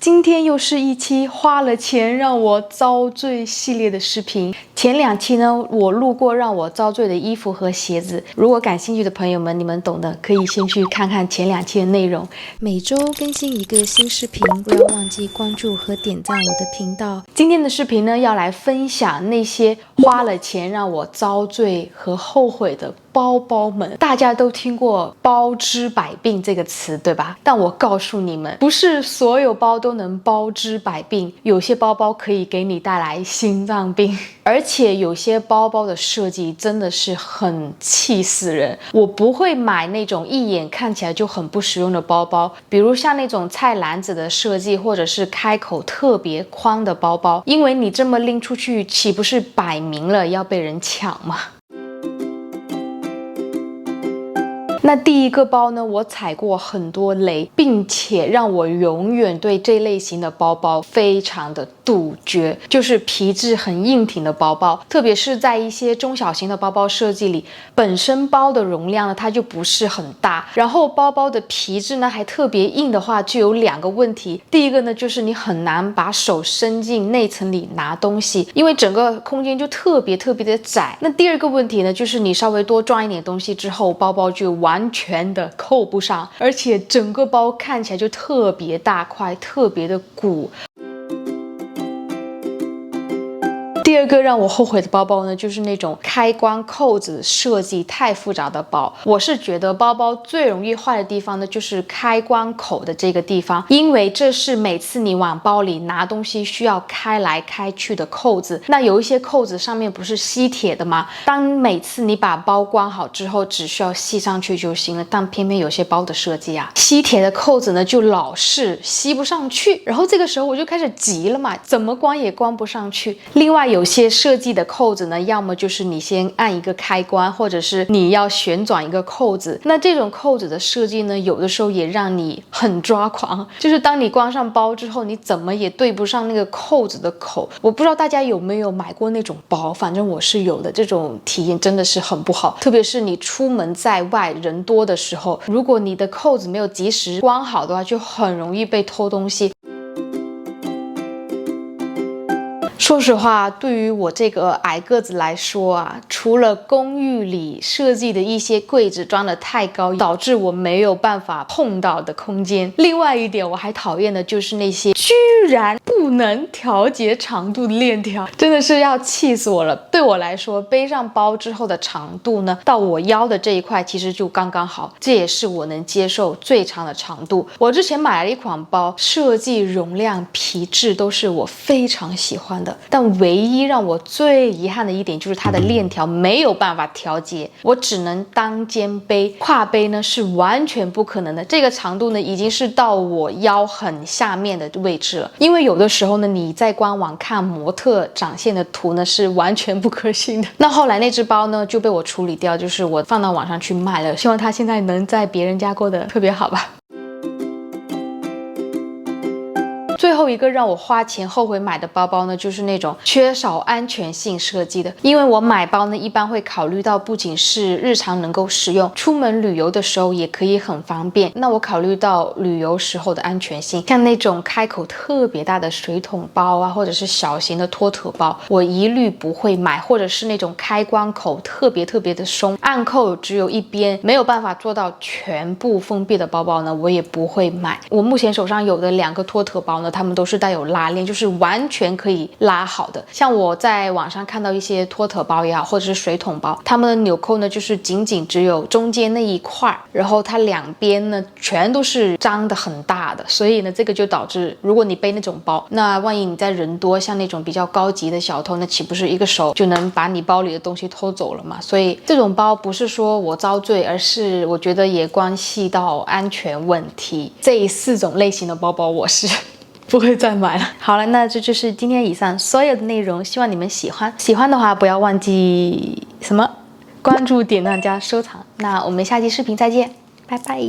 今天又是一期花了钱让我遭罪系列的视频。前2期呢，我录过让我遭罪的衣服和鞋子。如果感兴趣的朋友们，你们懂的，可以先去看看前2期的内容。每周更新一个新视频，不要忘记关注和点赞我的频道。今天的视频呢，要来分享那些花了钱让我遭罪和后悔的包包们。大家都听过包治百病这个词，对吧？但我告诉你们，不是所有包都能包治百病，有些包包可以给你带来心脏病，而且有些包包的设计真的是很气死人。我不会买那种一眼看起来就很不实用的包包，比如像那种菜篮子的设计，或者是开口特别宽的包包，因为你这么拎出去，岂不是摆明了要被人抢吗？那第一个包呢，我踩过很多雷，并且让我永远对这类型的包包非常的杜绝，就是皮质很硬挺的包包。特别是在一些中小型的包包设计里，本身包的容量呢，它就不是很大，然后包包的皮质呢还特别硬的话，就有2个问题。第一个呢，就是你很难把手伸进内层里拿东西，因为整个空间就特别的窄。那第2个问题呢，就是你稍微多装一点东西之后，包包就完全的扣不上，而且整个包看起来就特别大块，特别的鼓。第2个让我后悔的包包呢，就是那种开关扣子设计太复杂的包。我是觉得包包最容易坏的地方呢，就是开关口的这个地方，因为这是每次你往包里拿东西需要开来开去的扣子。那有一些扣子上面不是吸铁的吗？当每次你把包关好之后，只需要吸上去就行了。但偏偏有些包的设计啊，吸铁的扣子呢就老是吸不上去，然后这个时候我就开始急了嘛，怎么关也关不上去。另外有些设计的扣子呢，要么就是你先按一个开关，或者是你要旋转一个扣子。那这种扣子的设计呢，有的时候也让你很抓狂，就是当你关上包之后，你怎么也对不上那个扣子的口。我不知道大家有没有买过那种包，反正我是有的，这种体验真的是很不好。特别是你出门在外人多的时候，如果你的扣子没有及时关好的话，就很容易被偷东西。说实话，对于我这个矮个子来说啊，除了公寓里设计的一些柜子装得太高，导致我没有办法碰到的空间。另外一点我还讨厌的就是那些居然不能调节长度的链条，真的是要气死我了。对我来说，背上包之后的长度呢，到我腰的这一块其实就刚刚好，这也是我能接受最长的长度。我之前买了一款包，设计、容量、皮质都是我非常喜欢的。但唯一让我最遗憾的一点就是它的链条没有办法调节，我只能单肩背，挎背呢是完全不可能的。这个长度呢已经是到我腰很下面的位置了，因为有的时候呢你在官网看模特展现的图呢是完全不可信的。那后来那只包呢就被我处理掉，就是我放到网上去卖了，希望它现在能在别人家过得特别好吧。最后一个让我花钱后悔买的包包呢，就是那种缺少安全性设计的。因为我买包呢，一般会考虑到不仅是日常能够使用，出门旅游的时候也可以很方便。那我考虑到旅游时候的安全性，像那种开口特别大的水桶包啊，或者是小型的托特包，我一律不会买。或者是那种开关口特别的松，按扣只有一边，没有办法做到全部封闭的包包呢，我也不会买。我目前手上有的2个托特包呢，它们都是带有拉链，就是完全可以拉好的。像我在网上看到一些托特包也好，或者是水桶包，它们的纽扣呢就是仅只有中间那一块，然后它2边呢全都是张的很大的，所以呢这个就导致如果你背那种包，那万一你在人多，像那种比较高级的小偷，那岂不是一个手就能把你包里的东西偷走了嘛？所以这种包不是说我遭罪，而是我觉得也关系到安全问题。这4种类型的包包我是不会再买了。好了，那这就是今天以上所有的内容，希望你们喜欢。喜欢的话不要忘记关注、点赞加收藏。那我们下期视频再见，拜拜。